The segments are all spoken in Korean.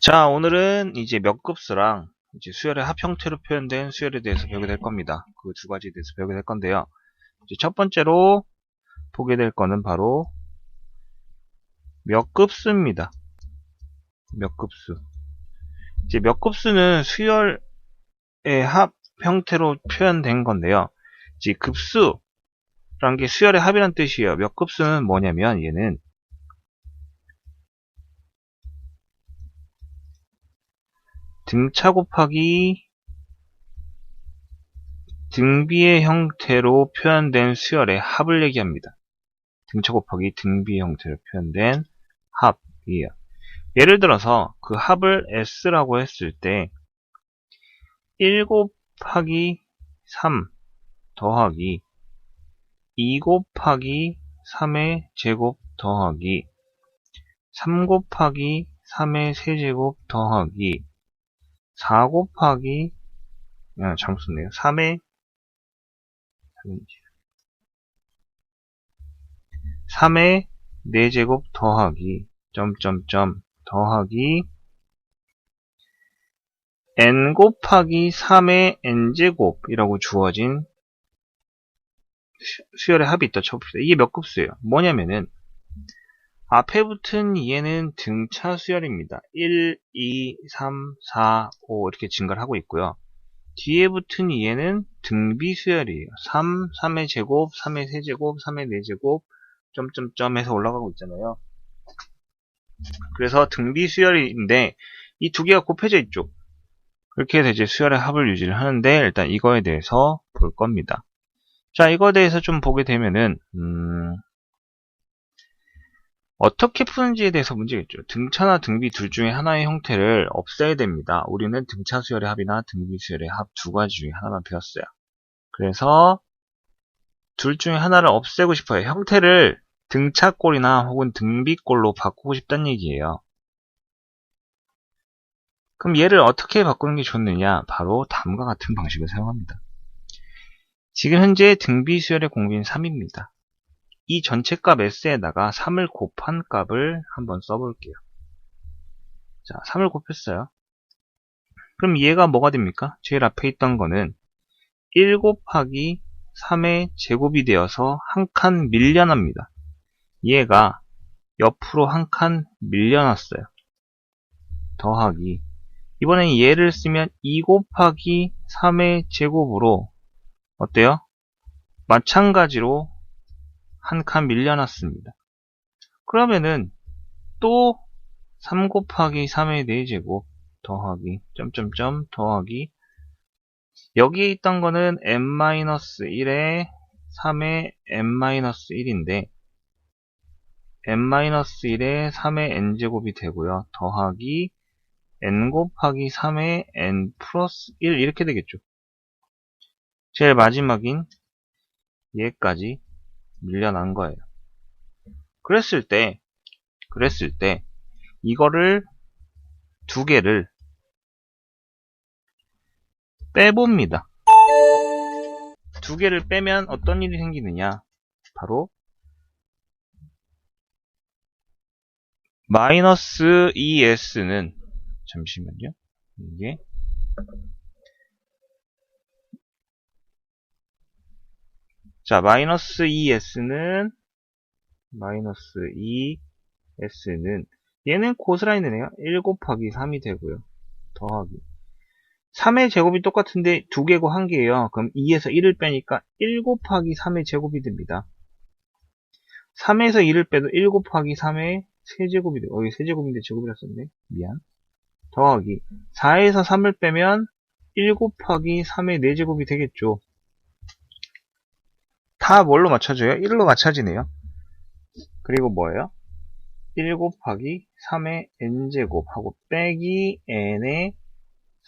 자, 오늘은 이제 몇 급수랑 이제 수열의 합 형태로 표현된 수열에 대해서 배우게 될 겁니다. 그 두 가지에 대해서 배우게 될 건데요. 이제 첫 번째로 보게 될 거는 바로 몇 급수입니다. 몇 급수. 이제 몇 급수는 수열의 합 형태로 표현된 건데요. 이제 급수라는 게 수열의 합이란 뜻이에요. 몇 급수는 뭐냐면 얘는 등차 곱하기 등비의 형태로 표현된 수열의 합을 얘기합니다. 등차 곱하기 등비의 형태로 표현된 합이에요. 예를 들어서 그 합을 S라고 했을 때 1 곱하기 3 더하기 2 곱하기 3의 제곱 더하기 3 곱하기 3의 세제곱 더하기 4 곱하기 잘못 썼네요. 3의 4제곱 더하기 점점점 더하기 n 곱하기 3의 n제곱이라고 주어진 수열의 합이 있다 쳐봅시다. 이게 몇 급수예요? 뭐냐면은 앞에 붙은 얘는 등차 수열입니다. 1, 2, 3, 4, 5 이렇게 증가를 하고 있고요. 뒤에 붙은 얘는 등비 수열이에요. 3, 3의 제곱, 3의 세제곱, 3의 4제곱 점점점 해서 올라가고 있잖아요. 그래서 등비 수열인데 이 두 개가 곱해져 있죠. 그렇게 해서 이제 수열의 합을 유지를 하는데 일단 이거에 대해서 볼 겁니다. 자, 이거에 대해서 좀 보게 되면은 어떻게 푸는지에 대해서 문제겠죠. 등차나 등비 둘 중에 하나의 형태를 없애야 됩니다. 우리는 등차 수열의 합이나 등비 수열의 합 두 가지 중에 하나만 배웠어요. 그래서 둘 중에 하나를 없애고 싶어요. 형태를 등차꼴이나 혹은 등비꼴로 바꾸고 싶다는 얘기예요. 그럼 얘를 어떻게 바꾸는 게 좋느냐? 바로 다음과 같은 방식을 사용합니다. 지금 현재 등비 수열의 공비는 3입니다. 이 전체 값 S에다가 3을 곱한 값을 한번 써볼게요. 자, 3을 곱했어요. 그럼 얘가 뭐가 됩니까? 제일 앞에 있던 거는 1 곱하기 3의 제곱이 되어서 한 칸 밀려납니다. 얘가 옆으로 한 칸 밀려났어요. 더하기 이번엔 얘를 쓰면 2 곱하기 3의 제곱으로 어때요? 마찬가지로 한 칸 밀려났습니다. 그러면은 또 3 곱하기 3의 4제곱 더하기 점점점 더하기 여기에 있던 거는 n-1에 3의 n-1인데 n-1에 3의 n제곱이 되고요. 더하기 n 곱하기 3의 n 플러스 1 이렇게 되겠죠. 제일 마지막인 얘까지 밀려난 거예요. 그랬을 때 이거를 두 개를 빼봅니다. 두 개를 빼면 어떤 일이 생기느냐? 바로 마이너스 2s는 잠시만요. 이게 자 마이너스 2s는 얘는 코사인이네요. 1 곱하기 3이 되고요. 더하기 3의 제곱이 똑같은데 두 개고 한 개예요. 그럼 2에서 1을 빼니까 1 곱하기 3의 제곱이 됩니다. 3에서 1을 빼도 1 곱하기 3의 세제곱이 돼요. 여기 세제곱인데 제곱이라 썼네. 미안. 더하기 4에서 3을 빼면 1 곱하기 3의 4제곱이 되겠죠. 다 뭘로 맞춰져요? 1로 맞춰지네요. 그리고 뭐예요? 1 곱하기 3의 n제곱하고 빼기 n의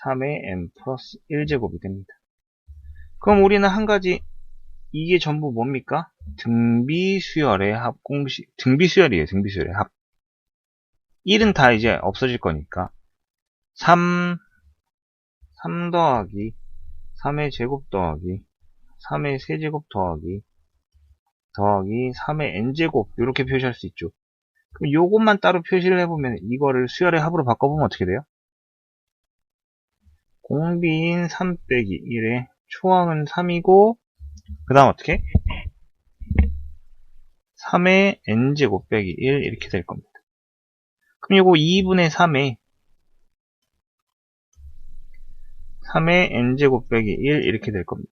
3의 n 플러스 1제곱이 됩니다. 그럼 우리는 한 가지 이게 전부 뭡니까? 등비수열의 합 공식 등비수열이에요. 등비수열의 합 1은 다 이제 없어질 거니까 3 더하기 3의 제곱 더하기 3의 세제곱 더하기 3의 n제곱 이렇게 표시할 수 있죠. 그럼 요것만 따로 표시를 해보면 이거를 수열의 합으로 바꿔보면 어떻게 돼요? 공비인 3 빼기 1에 초항은 3이고 그 다음 어떻게? 3의 n제곱 빼기 1 이렇게 될 겁니다. 그럼 요거 2분의 3의 n제곱 빼기 1 이렇게 될 겁니다.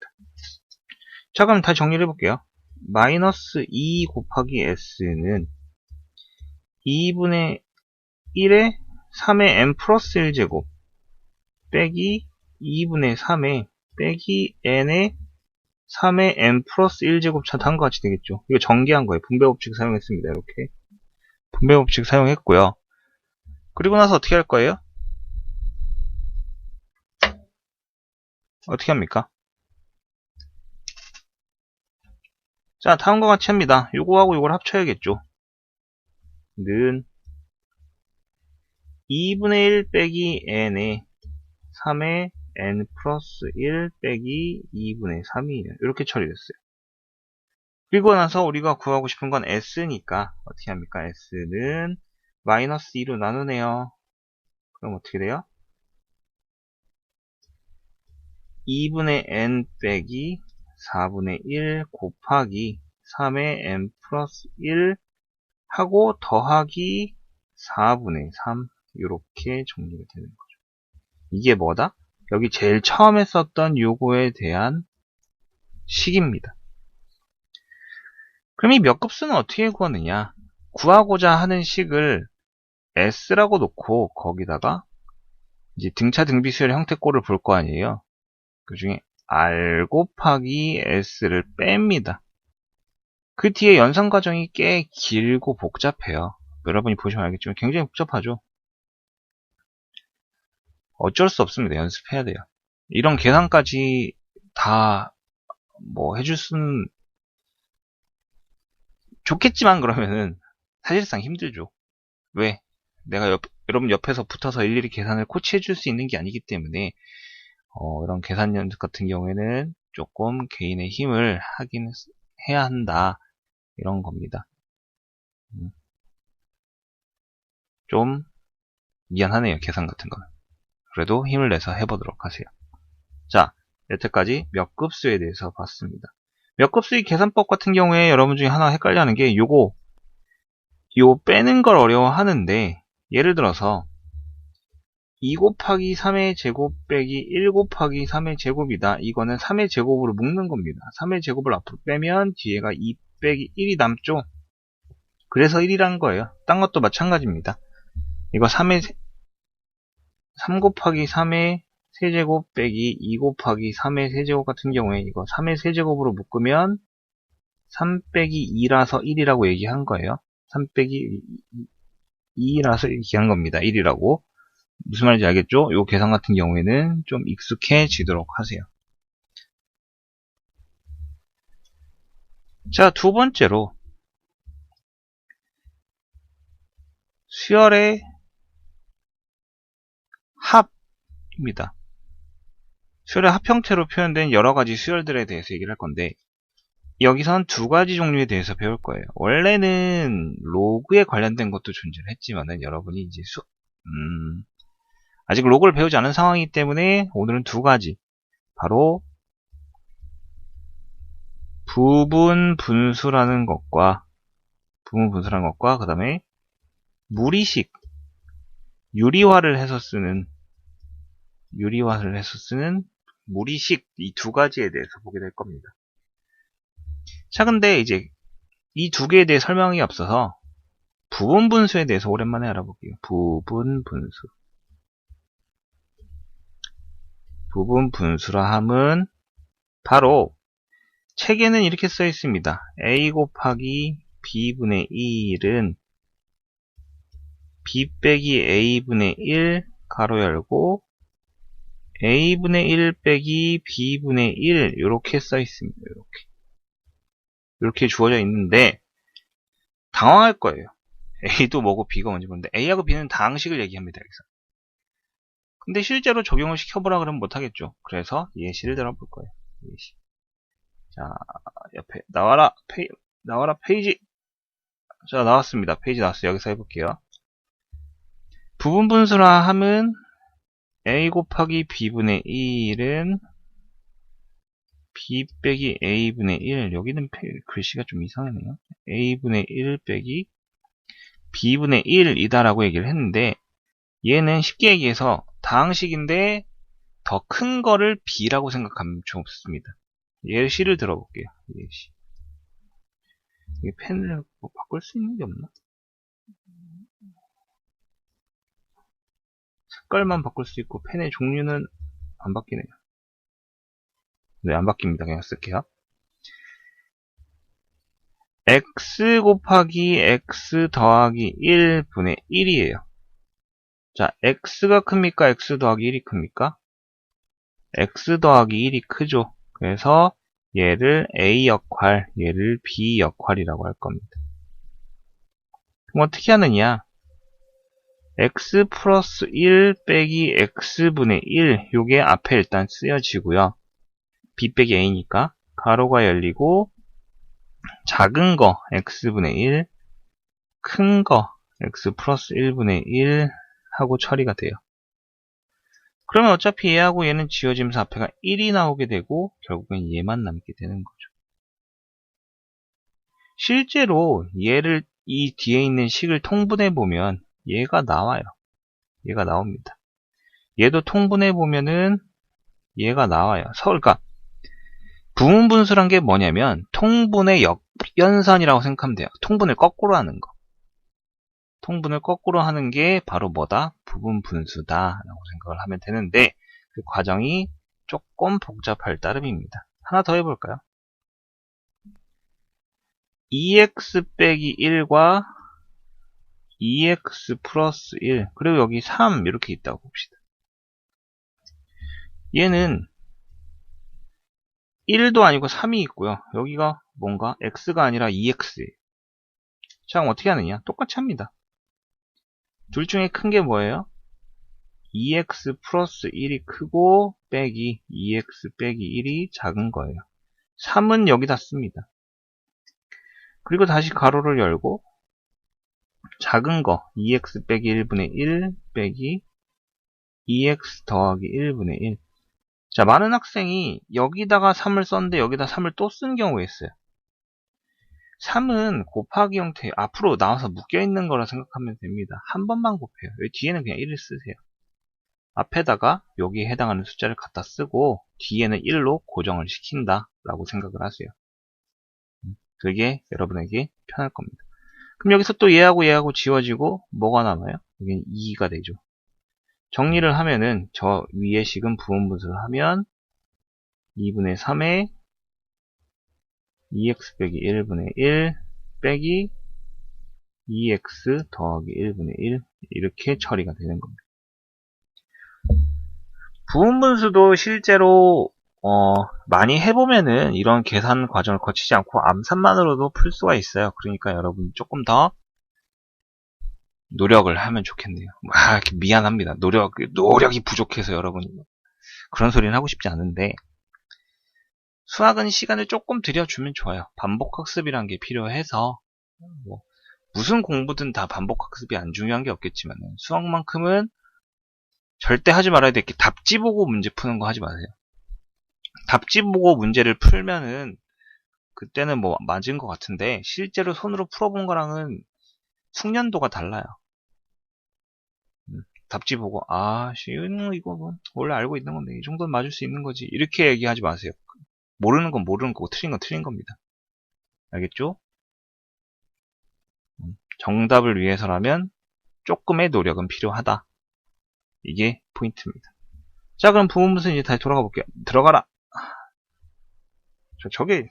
자, 그럼 다시 정리를 해볼게요. 마이너스 2 곱하기 s는 2분의 1에 3의 n 플러스 1제곱 빼기 2분의 3에 빼기 n의 3의 n 플러스 1제곱 다음과 같이 되겠죠. 이거 전개한 거예요. 분배법칙 사용했습니다. 이렇게 분배법칙 사용했고요. 그리고 나서 어떻게 할 거예요? 어떻게 합니까? 자, 다음과 같이 합니다. 요거하고 요걸 합쳐야겠죠. 는 2분의 1 빼기 n에 3의 n 플러스 1 빼기 2분의 3이에요. 이렇게 처리됐어요. 그리고 나서 우리가 구하고 싶은 건 s니까 어떻게 합니까? s는 마이너스 2로 나누네요. 그럼 어떻게 돼요? 2분의 n 빼기 4분의 1 곱하기 3의 n 플러스 1 하고 더하기 4분의 3 이렇게 정리가 되는 거죠. 이게 뭐다? 여기 제일 처음에 썼던 요거에 대한 식입니다. 그럼 이 몇 급수는 어떻게 구하느냐? 구하고자 하는 식을 s라고 놓고 거기다가 이제 등차 등비 수열의 형태꼴을 볼 거 아니에요. 그 중에 r 곱하기 s를 뺍니다. 그 뒤에 연산 과정이 꽤 길고 복잡해요. 여러분이 보시면 알겠지만 굉장히 복잡하죠. 어쩔 수 없습니다. 연습해야 돼요. 이런 계산까지 다 뭐 해줄 수는 좋겠지만 그러면은 사실상 힘들죠. 왜? 내가 여러분 옆에서 붙어서 일일이 계산을 코치해 줄 수 있는 게 아니기 때문에 이런 계산 연습 같은 경우에는 조금 개인의 힘을 하긴 해야 한다. 이런 겁니다. 좀 미안하네요. 계산 같은 거는. 그래도 힘을 내서 해보도록 하세요. 자, 여태까지 몇 급수에 대해서 봤습니다. 몇 급수의 계산법 같은 경우에 여러분 중에 하나 헷갈려하는 게 요 빼는 걸 어려워하는데 예를 들어서 2 곱하기 3의 제곱 빼기 1 곱하기 3의 제곱이다. 이거는 3의 제곱으로 묶는 겁니다. 3의 제곱을 앞으로 빼면 뒤에가 2 빼기 1이 남죠. 그래서 1이라는 거예요. 딴 것도 마찬가지입니다. 이거 3 곱하기 3의 세제곱 빼기 2 곱하기 3의 세제곱 같은 경우에 이거 3의 세제곱으로 묶으면 3 빼기 2라서 1이라고 얘기한 거예요. 3 빼기 2라서 얘기한 겁니다. 1이라고. 무슨 말인지 알겠죠? 요 계산 같은 경우에는 좀 익숙해지도록 하세요. 자, 두 번째로 수열의 합입니다. 수열의 합 형태로 표현된 여러 가지 수열들에 대해서 얘기를 할 건데 여기선 두 가지 종류에 대해서 배울 거예요. 원래는 로그에 관련된 것도 존재를 했지만은 여러분이 이제 아직 로그를 배우지 않은 상황이기 때문에 오늘은 두 가지 바로 부분 분수라는 것과 그 다음에 무리식 유리화를 해서 쓰는 무리식 이 두 가지에 대해서 보게 될 겁니다. 자, 근데 이제 이 두 개에 대해 설명이 앞서서 부분 분수에 대해서 오랜만에 알아볼게요. 부분 분수라 함은 바로 책에는 이렇게 써 있습니다. a 곱하기 b분의 1은 b 빼기 a분의 1 가로 열고 a분의 1 빼기 b분의 1 이렇게 써 있습니다. 이렇게 주어져 있는데 당황할 거예요. a도 뭐고 b가 뭔지 모르는데 a하고 b는 다항식을 얘기합니다. 여기서. 근데 실제로 적용을 시켜보라 그러면 못하겠죠. 그래서 예시를 들어볼 거예요. 예시. 자, 옆에 나와라 페이지. 자, 나왔습니다. 페이지 나왔어요. 여기서 해볼게요. 부분 분수화함은 a 곱하기 b분의 1은 b 빼기 a분의 1. 여기는 글씨가 좀 이상하네요. a분의 1 빼기 b분의 1이다라고 얘기를 했는데, 얘는 쉽게 얘기해서 다항식인데 더 큰 거를 b라고 생각하면 좋습니다. 예시를 들어볼게요. 예시. 이 펜을 뭐 바꿀 수 있는 게 없나? 색깔만 바꿀 수 있고 펜의 종류는 안 바뀌네요. 네, 안 바뀝니다. 그냥 쓸게요. x 곱하기 x 더하기 1분의 1이에요. 자, x가 큽니까? x 더하기 1이 큽니까? x 더하기 1이 크죠. 그래서 얘를 a 역할, 얘를 b 역할이라고 할 겁니다. 그럼 어떻게 하느냐? x 플러스 1 빼기 x분의 1, 요게 앞에 일단 쓰여지고요. b 빼기 a니까 가로가 열리고 작은 거 x분의 1, 큰 거 x 플러스 1분의 1 하고 처리가 돼요. 그러면 어차피 얘하고 얘는 지워지면서 앞에가 1이 나오게 되고 결국엔 얘만 남게 되는 거죠. 실제로 얘를 이 뒤에 있는 식을 통분해 보면 얘가 나와요. 얘가 나옵니다. 얘도 통분해 보면은 얘가 나와요. 그러니까 부분 분수란 게 뭐냐면 통분의 역연산이라고 생각하면 돼요. 통분을 거꾸로 하는 거. 통분을 거꾸로 하는 게 바로 뭐다? 부분 분수다라고 생각을 하면 되는데 그 과정이 조금 복잡할 따름입니다. 하나 더 해볼까요? 2x 빼기 1과 2x 플러스 1 그리고 여기 3 이렇게 있다고 봅시다. 얘는 1도 아니고 3이 있고요. 여기가 뭔가 x가 아니라 2x예요. 자, 그럼 어떻게 하느냐? 똑같이 합니다. 둘 중에 큰 게 뭐예요? 2x 플러스 1이 크고 빼기 2x 빼기 1이 작은 거예요. 3은 여기다 씁니다. 그리고 다시 가로를 열고 작은 거 2x 빼기 1분의 1 빼기 2x 더하기 1분의 1. 자, 많은 학생이 여기다가 3을 썼는데 여기다 3을 또 쓴 경우가 있어요. 3은 곱하기 형태 앞으로 나와서 묶여있는 거라 생각하면 됩니다. 한 번만 곱해요. 여기 뒤에는 그냥 1을 쓰세요. 앞에다가 여기에 해당하는 숫자를 갖다 쓰고 뒤에는 1로 고정을 시킨다 라고 생각을 하세요. 그게 여러분에게 편할 겁니다. 그럼 여기서 또 얘하고 지워지고 뭐가 남아요? 여기는 2가 되죠. 정리를 하면은 저 위에 식은 부분분수를 하면 2분의 3에 2x 빼기 1분의 1 빼기 2x 더하기 1분의 1 이렇게 처리가 되는 겁니다. 부분분수도 실제로 많이 해보면은 이런 계산 과정을 거치지 않고 암산만으로도 풀 수가 있어요. 그러니까 여러분 조금 더 노력을 하면 좋겠네요. 이렇게 미안합니다. 노력이 부족해서 여러분 그런 소리는 하고 싶지 않은데 수학은 시간을 조금 들여주면 좋아요. 반복학습이란 게 필요해서 무슨 공부든 다 반복학습이 안 중요한 게 없겠지만 수학만큼은 절대 하지 말아야 될 게 답지 보고 문제 푸는 거 하지 마세요. 답지 보고 문제를 풀면은 그때는 뭐 맞은 것 같은데 실제로 손으로 풀어본 거랑은 숙련도가 달라요. 답지 보고 이거 뭐 원래 알고 있는 건데 이 정도는 맞을 수 있는 거지 이렇게 얘기하지 마세요. 모르는 건 모르는 거고 틀린 건 틀린 겁니다. 알겠죠? 정답을 위해서라면 조금의 노력은 필요하다. 이게 포인트입니다. 자, 그럼 부분분수 이제 다시 돌아가 볼게요. 들어가라! 저게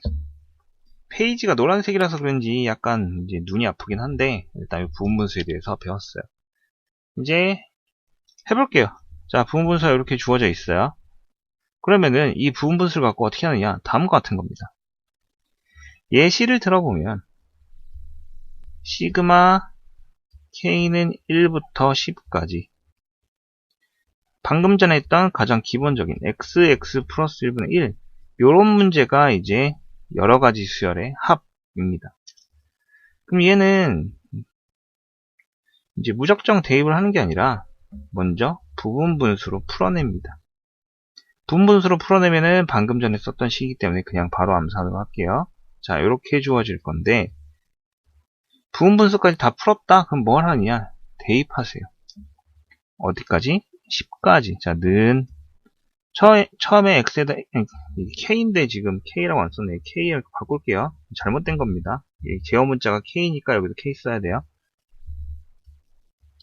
페이지가 노란색이라서 그런지 약간 이제 눈이 아프긴 한데 일단 부분분수에 대해서 배웠어요. 이제 해볼게요. 자, 부분분수가 이렇게 주어져 있어요. 그러면은 이 부분분수를 갖고 어떻게 하느냐? 다음과 같은 겁니다. 예시를 들어보면 시그마 k는 1부터 10까지 방금 전에 했던 가장 기본적인 x 플러스 1분의 1 요런 문제가 이제 여러가지 수열의 합입니다. 그럼 얘는 이제 무작정 대입을 하는 게 아니라 먼저 부분 분수로 풀어냅니다. 부분 분수로 풀어내면은 방금 전에 썼던 식이기 때문에 그냥 바로 암산으로 할게요. 자, 이렇게 주어질 건데 부분 분수까지 다 풀었다? 그럼 뭘 하느냐? 대입하세요. 어디까지? 10까지. 자, 는 처음에 x에다 k인데 지금 k라고 안 썼네. k를 바꿀게요. 잘못된 겁니다. 제어 문자가 k니까 여기도 k 써야 돼요.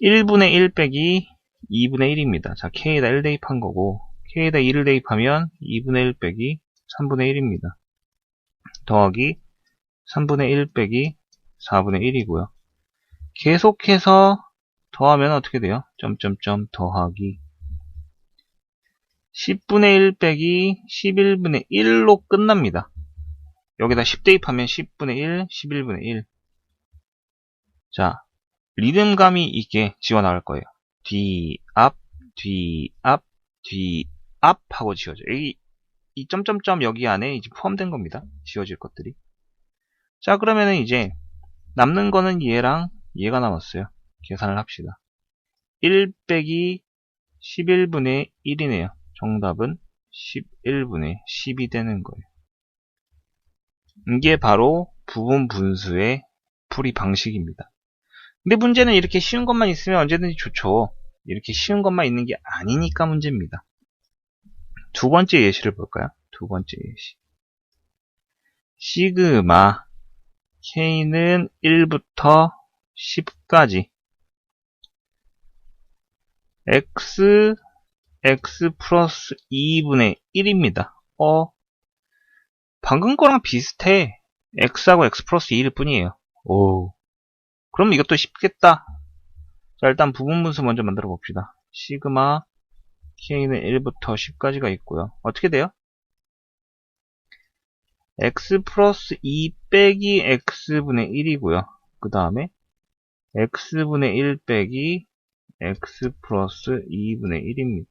1분의 1 빼기 2분의 1입니다. 자, k에다 1 대입한 거고 k에다 2를 대입하면 2분의 1 빼기 3분의 1입니다. 더하기 3분의 1 빼기 4분의 1이고요. 계속해서 더하면 어떻게 돼요? 점점점 더하기 10분의 1 빼기 11분의 1로 끝납니다. 여기다 10 대입하면 10분의 1, 11분의 1. 자, 리듬감이 있게 지워나갈 거예요. 뒤, 앞, 뒤, 앞, 뒤, 앞 하고 지워져. 이 점점점 여기 안에 이제 포함된 겁니다. 지워질 것들이. 자, 그러면은 이제 남는 거는 얘랑 얘가 남았어요. 계산을 합시다. 1 빼기 11분의 1이네요. 정답은 11분의 10이 되는 거예요. 이게 바로 부분 분수의 풀이 방식입니다. 근데 문제는 이렇게 쉬운 것만 있으면 언제든지 좋죠. 이렇게 쉬운 것만 있는 게 아니니까 문제입니다. 두 번째 예시를 볼까요? 두 번째 예시. 시그마 k는 1부터 10까지 x 플러스 2분의 1입니다. 방금 거랑 비슷해. x하고 x 플러스 2일 뿐이에요. 오, 그럼 이것도 쉽겠다. 자, 일단 부분 분수 먼저 만들어 봅시다. 시그마 k는 1부터 10까지가 있고요. 어떻게 돼요? x 플러스 2 빼기 x분의 1이고요. 그 다음에 x분의 1 빼기 x 플러스 2분의 1입니다.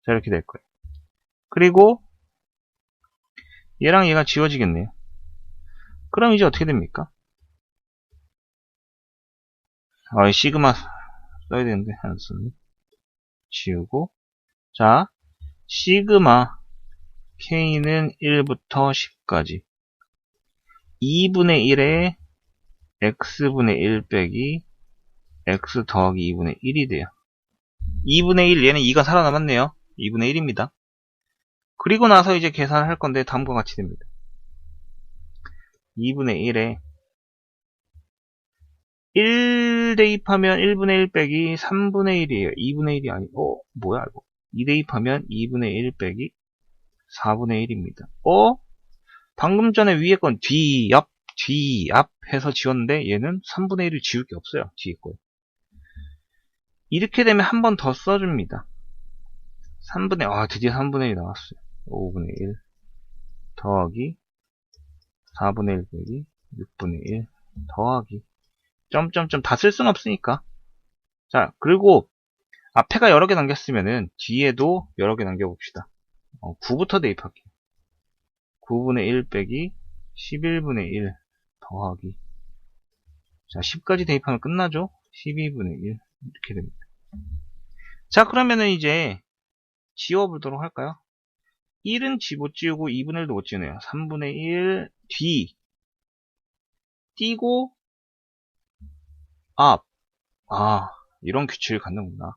자, 이렇게 될 거예요. 그리고 얘랑 얘가 지워지겠네요. 그럼 이제 어떻게 됩니까? 시그마 써야 되는데 안 썼네. 지우고, 자, 시그마 k는 1부터 10까지 2분의 1에 x분의 1 빼기 x 더하기 2분의 1이 돼요. 2분의 1, 얘는 2가 살아남았네요. 2분의 1입니다. 그리고 나서 이제 계산을 할 건데 다음과 같이 됩니다. 2분의 1에 1 대입하면 1분의 1 빼기 3분의 1이에요. 2분의 1이 아니고, 뭐야 이거. 2 대입하면 2분의 1 빼기 4분의 1입니다. 방금 전에 위에 건 뒤, 앞 해서 지웠는데 얘는 3분의 1을 지울 게 없어요. 뒤에 거에. 이렇게 되면 한 번 더 써줍니다. 드디어 3분의 1이 나왔어요. 5분의 1 더하기 4분의 1 빼기 6분의 1 더하기 점점점 다 쓸 수는 없으니까. 자, 그리고 앞에가 여러 개 남겼으면은 뒤에도 여러 개 남겨봅시다. 9부터 대입할게요. 9분의 1 빼기 11분의 1 더하기, 자, 10까지 대입하면 끝나죠? 12분의 1 이렇게 됩니다. 자, 그러면은 이제 지워보도록 할까요? 1은 못 지우고 2분의 1도 못 지우네요. 3분의 1 뒤 띄고 앞. 이런 규칙을 갖는구나.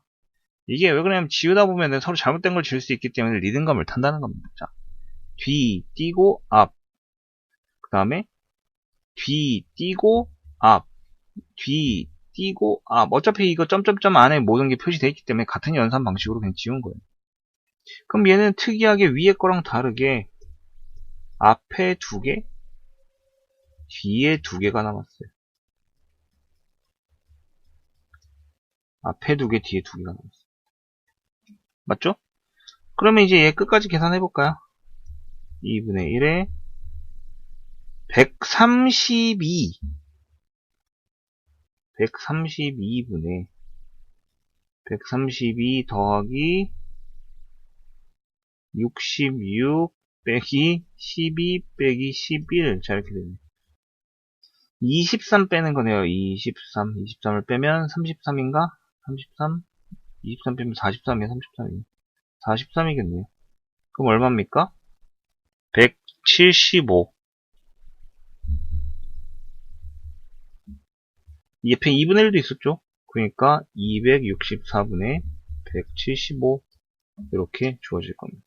이게 왜 그러냐면 지우다 보면 서로 잘못된 걸 지을 수 있기 때문에 리듬감을 탄다는 겁니다. 자, 뒤 띄고 앞. 그 다음에 뒤 띄고 앞. 뒤 띄고 앞. 어차피 이거 점점점 안에 모든 게 표시되어 있기 때문에 같은 연산 방식으로 그냥 지운 거예요. 그럼 얘는 특이하게 위에 거랑 다르게 앞에 2개, 뒤에 2개가 남았어요. 앞에 2개, 뒤에 2개가 남았어요. 맞죠? 그러면 이제 얘 끝까지 계산해볼까요? 2분의 1에 132분의 132 더하기 66 빼기 12 빼기 11. 자, 이렇게 됩니다. 23 빼는 거네요. 23을 빼면 33인가? 33? 23 빼면 43이에요. 33이에요. 43이겠네요. 그럼 얼마입니까? 175. 이 옆에 2분의 1도 있었죠? 그러니까 264분의 175 이렇게 주어질 겁니다.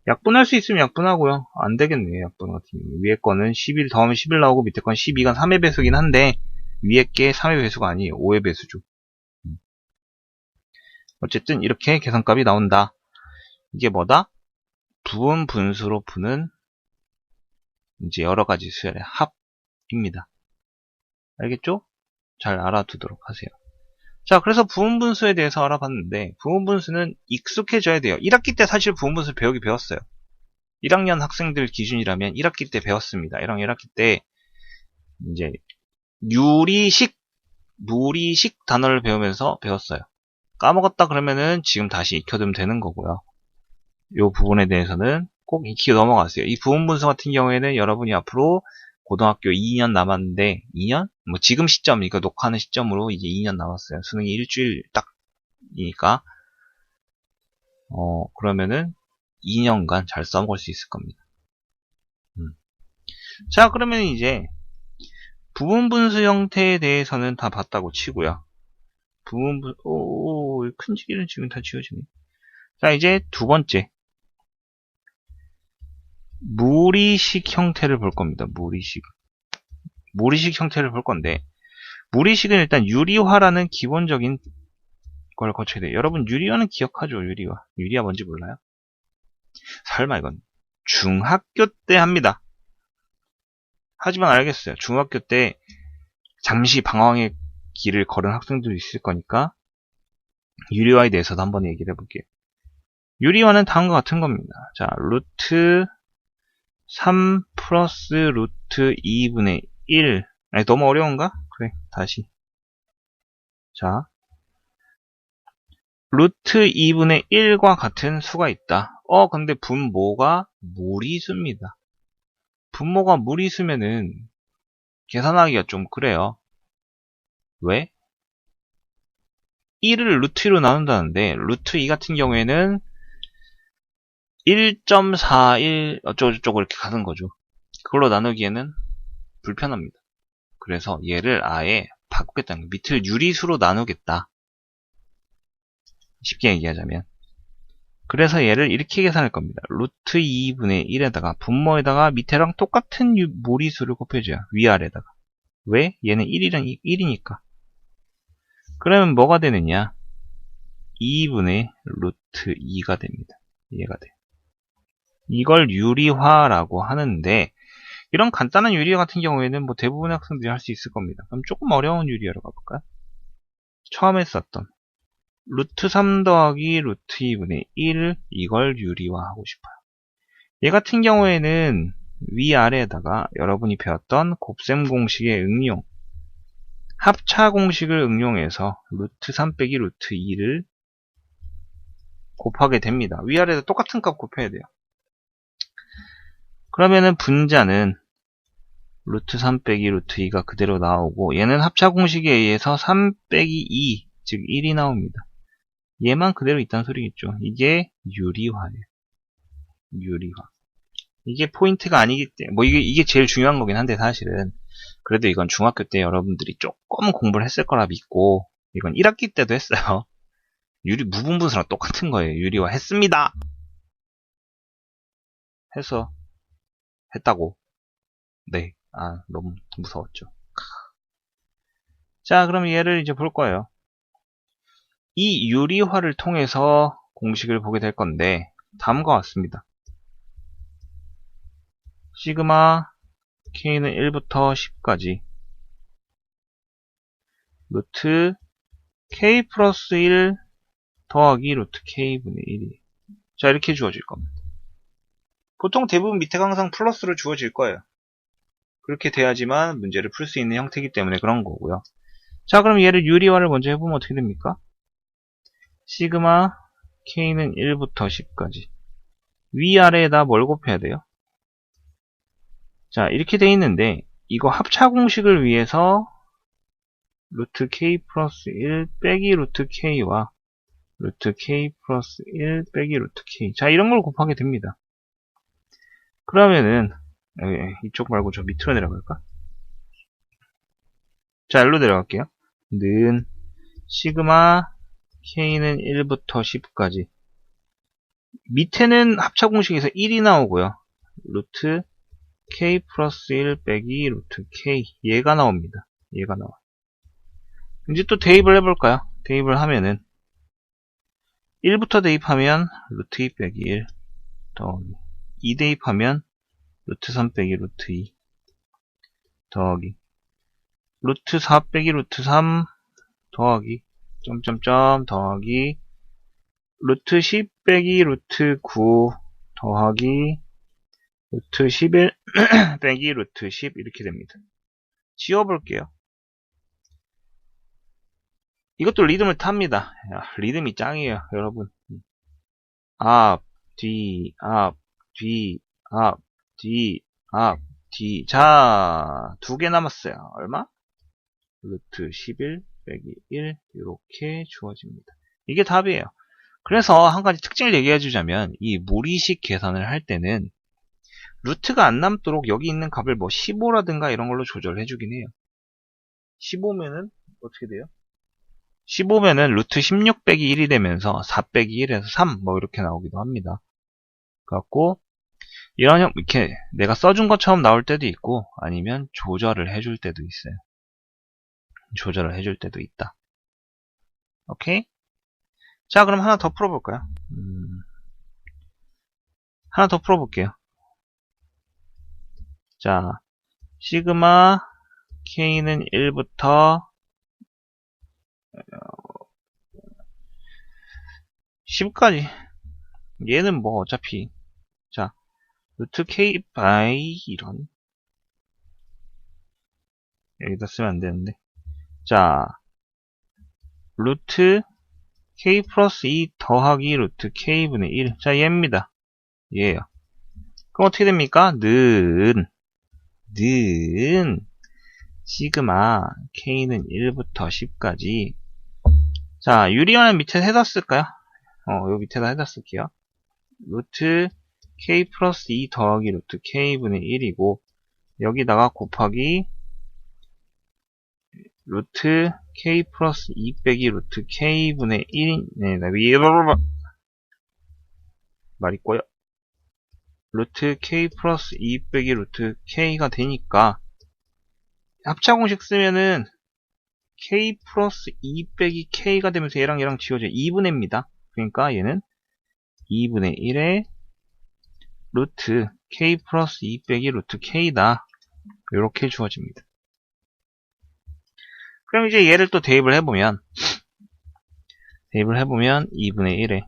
약분할 수 있으면 약분하고요. 안 되겠네요. 약분 같은 경우. 위에 거는 11 더하면 11 나오고 밑에 건 12가 3의 배수긴 한데 위에 게 3의 배수가 아니에요. 5의 배수죠. 어쨌든 이렇게 계산값이 나온다. 이게 뭐다? 부분 분수로 푸는 이제 여러 가지 수열의 합입니다. 알겠죠? 잘 알아두도록 하세요. 자, 그래서 부분분수에 대해서 알아봤는데 부분분수는 익숙해져야 돼요. 1학기 때 사실 부분분수 배웠어요. 1학년 학생들 기준이라면 1학기 때 배웠습니다. 1학기 때 이제 유리식, 무리식 단어를 배우면서 배웠어요. 까먹었다 그러면은 지금 다시 익혀두면 되는 거고요. 이 부분에 대해서는 꼭 익히고 넘어가세요. 이 부분분수 같은 경우에는 여러분이 앞으로 고등학교 2년 남았는데 2년? 뭐 지금 시점, 이거 녹화하는 시점으로 이제 2년 남았어요. 수능이 일주일 딱이니까 그러면은 2년간 잘 써먹을 수 있을 겁니다. 자, 그러면 이제 부분분수 형태에 대해서는 다 봤다고 치고요. 큰 지기는 지금 다 지워지네. 자, 이제 두 번째. 무리식 형태를 볼 겁니다. 무리식 형태를 볼 건데, 무리식은 일단 유리화라는 기본적인 걸 거쳐야 돼요. 여러분, 유리화는 기억하죠? 유리화 뭔지 몰라요? 설마 이건 중학교 때 합니다. 하지만 알겠어요. 중학교 때 잠시 방황의 길을 걸은 학생들도 있을 거니까 유리화에 대해서도 한번 얘기를 해볼게요. 유리화는 다음과 같은 겁니다. 자, 루트 3 플러스 루트 2분의 1. 아니, 너무 어려운가? 그래, 다시. 자, 루트 2분의 1과 같은 수가 있다. 근데 분모가 무리수입니다. 분모가 무리수면은 계산하기가 좀 그래요. 왜? 1을 루트 2로 나눈다는데 루트 2 같은 경우에는 1.41 어쩌고저쩌고 이렇게 가는 거죠. 그걸로 나누기에는 불편합니다. 그래서 얘를 아예 바꾸겠다는 거예요. 밑을 유리수로 나누겠다. 쉽게 얘기하자면. 그래서 얘를 이렇게 계산할 겁니다. 루트 2분의 1에다가 분모에다가 밑에랑 똑같은 무리수를 곱해줘요. 위아래다가. 왜? 얘는 1이니까. 그러면 뭐가 되느냐? 2분의 루트 2가 됩니다. 얘가 돼요. 이걸 유리화라고 하는데 이런 간단한 유리화 같은 경우에는 뭐 대부분의 학생들이 할 수 있을 겁니다. 그럼 조금 어려운 유리화로 가볼까요? 처음에 썼던 루트 3 더하기 루트 2분의 1 이걸 유리화하고 싶어요. 얘 같은 경우에는 위아래에다가 여러분이 배웠던 곱셈 공식의 응용 합차 공식을 응용해서 루트 3 빼기 루트 2를 곱하게 됩니다. 위아래에서 똑같은 값 곱해야 돼요. 그러면은 분자는 루트 3 빼기 루트 2가 그대로 나오고 얘는 합차 공식에 의해서 3 빼기 2 즉 1이 나옵니다. 얘만 그대로 있다는 소리겠죠. 이게 유리화예요. 유리화. 이게 포인트가 아니기 때문에 뭐 이게 제일 중요한 거긴 한데 사실은 그래도 이건 중학교 때 여러분들이 조금 공부를 했을 거라 믿고 이건 1학기 때도 했어요. 무분분수랑 똑같은 거예요. 유리화 했습니다. 해서 했다고. 네. 너무 무서웠죠. 자, 그럼 얘를 이제 볼 거예요. 이 유리화를 통해서 공식을 보게 될 건데 다음과 같습니다. 시그마 k는 1부터 10까지 루트 k 플러스 1 더하기 루트 k분의 1이 자 이렇게 주어질 겁니다. 보통 대부분 밑에가 항상 플러스로 주어질 거예요. 그렇게 돼야지만 문제를 풀 수 있는 형태이기 때문에 그런 거고요. 자 그럼 얘를 유리화를 먼저 해보면 어떻게 됩니까? 시그마 k는 1부터 10까지 위아래에다 뭘 곱해야 돼요? 자 이렇게 돼 있는데 이거 합차 공식을 위해서 루트 k 플러스 1 빼기 루트 k와 루트 k 플러스 1 빼기 루트 k. 자, 이런 걸 곱하게 됩니다. 그러면은, 이쪽 말고 저 밑으로 내려갈까? 자, 일로 내려갈게요. 는, 시그마, k는 1부터 10까지. 밑에는 합차 공식에서 1이 나오고요. 루트 k 플러스 1 빼기 루트 k. 얘가 나옵니다. 얘가 나와. 이제 또 대입을 해볼까요? 대입을 하면은, 1부터 대입하면 루트 2 빼기 1 더하기 2 대입하면 루트 3 빼기 루트 2 더하기 루트 4 빼기 루트 3 더하기 점점점 더하기 루트 10 빼기 루트 9 더하기 루트 11 빼기 루트 10 이렇게 됩니다. 지워볼게요. 이것도 리듬을 탑니다. 야, 리듬이 짱이에요, 여러분. 앞, 뒤, 앞, 뒤, 앞, 뒤, 앞, 뒤. 자, 2개 남았어요. 얼마? 루트 11 빼기 1 이렇게 주어집니다. 이게 답이에요. 그래서 한 가지 특징을 얘기해 주자면 이 무리식 계산을 할 때는 루트가 안 남도록 여기 있는 값을 뭐 15라든가 이런 걸로 조절해 주긴 해요. 15면은 어떻게 돼요? 15면은 루트 16 빼기 1이 되면서 4 빼기 1에서 3 뭐 이렇게 나오기도 합니다. 그래갖고 이런 형 이렇게 내가 써준 것처럼 나올 때도 있고 아니면 조절을 해줄 때도 있어요. 조절을 해줄 때도 있다. 오케이? 자, 그럼 하나 더 풀어볼까요? 하나 더 풀어볼게요. 자, 시그마 k는 1부터 10까지. 얘는 뭐 어차피 자, 루트 k 바이 이런 여기다 쓰면 안 되는데. 자, 루트 k 플러스 2 더하기 루트 k분의 1. 자, 얘입니다. 얘예요. 그럼 어떻게 됩니까? 는 시그마 k는 1부터 10까지. 자, 유리화는 밑에 해다 쓸까요? 여기 밑에다 해다 쓸게요. 루트 k 플러스 2 더하기 루트 k분의 1이고 여기다가 곱하기 루트 k 플러스 2 빼기 루트 k분의 1. 네, 말 있고요. 루트 k 플러스 2 빼기 루트 k가 되니까 합차 공식 쓰면은 k 플러스 2 빼기 k가 되면서 얘랑 지워져요. 2분의입니다. 그러니까 얘는 2분의 1에 루트 k 플러스 2 빼기 루트 k다. 이렇게 주어집니다. 그럼 이제 얘를 또 대입을 해보면 2분의 1에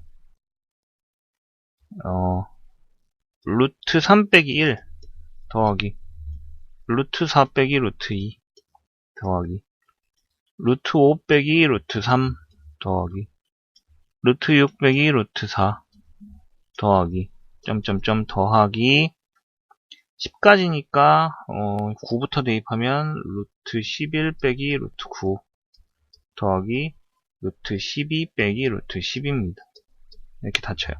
루트 3 빼기 1 더하기 루트 4 빼기 루트 2 더하기 루트 5 빼기 루트 3 더하기 루트 6 빼기 루트 4 더하기 점점점 더하기 10까지니까 9부터 대입하면 루트 11 빼기 루트 9 더하기 루트 12 빼기 루트 10입니다. 이렇게 닫혀요.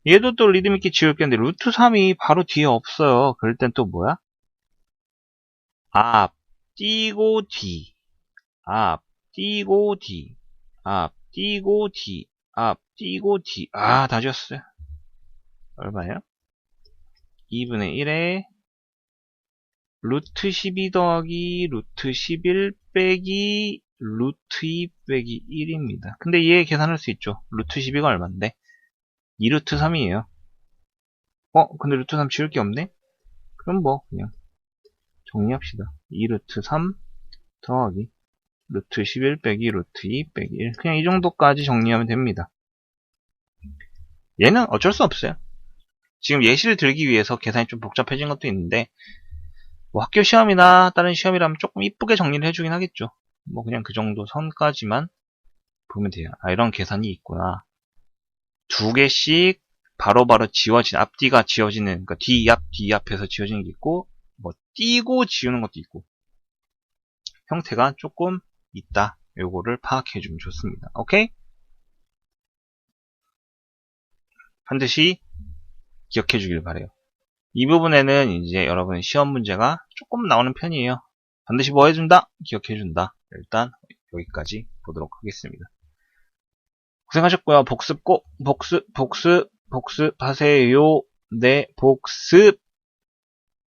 얘도 또 리듬 있게 지울 게 있는데 루트 3이 바로 뒤에 없어요. 그럴 땐 또 뭐야? 앞 띄고 뒤, 앞 띄고 뒤, 앞 띄고 뒤, 앞 띄고 뒤. 아, 다 지웠어요. 얼마예요? 2분의 1에 루트 12 더하기 루트 11 빼기 루트 2 빼기 1입니다. 근데 얘 계산할 수 있죠. 루트 12가 얼만데? 2루트 3이에요. 근데 루트 3 지울 게 없네? 그럼 뭐 그냥 정리합시다. 2루트 3 더하기 루트 11 빼기 루트 2 빼기 1. 그냥 이 정도까지 정리하면 됩니다. 얘는 어쩔 수 없어요. 지금 예시를 들기 위해서 계산이 좀 복잡해진 것도 있는데 뭐 학교 시험이나 다른 시험이라면 조금 이쁘게 정리를 해주긴 하겠죠. 뭐 그냥 그 정도 선까지만 보면 돼요. 아, 이런 계산이 있구나. 2개씩 바로바로 지워진 앞뒤가 지워지는, 그러니까 뒤앞에서 지워지는 게 있고 뭐 띄고 지우는 것도 있고 형태가 조금 있다. 요거를 파악해 주면 좋습니다. 오케이? 반드시 기억해 주길 바래요. 이 부분에는 이제 여러분 시험 문제가 조금 나오는 편이에요. 반드시 뭐 해준다? 기억해 준다. 일단 여기까지 보도록 하겠습니다. 고생하셨고요. 복습 꼭 복습하세요. 네, 복습.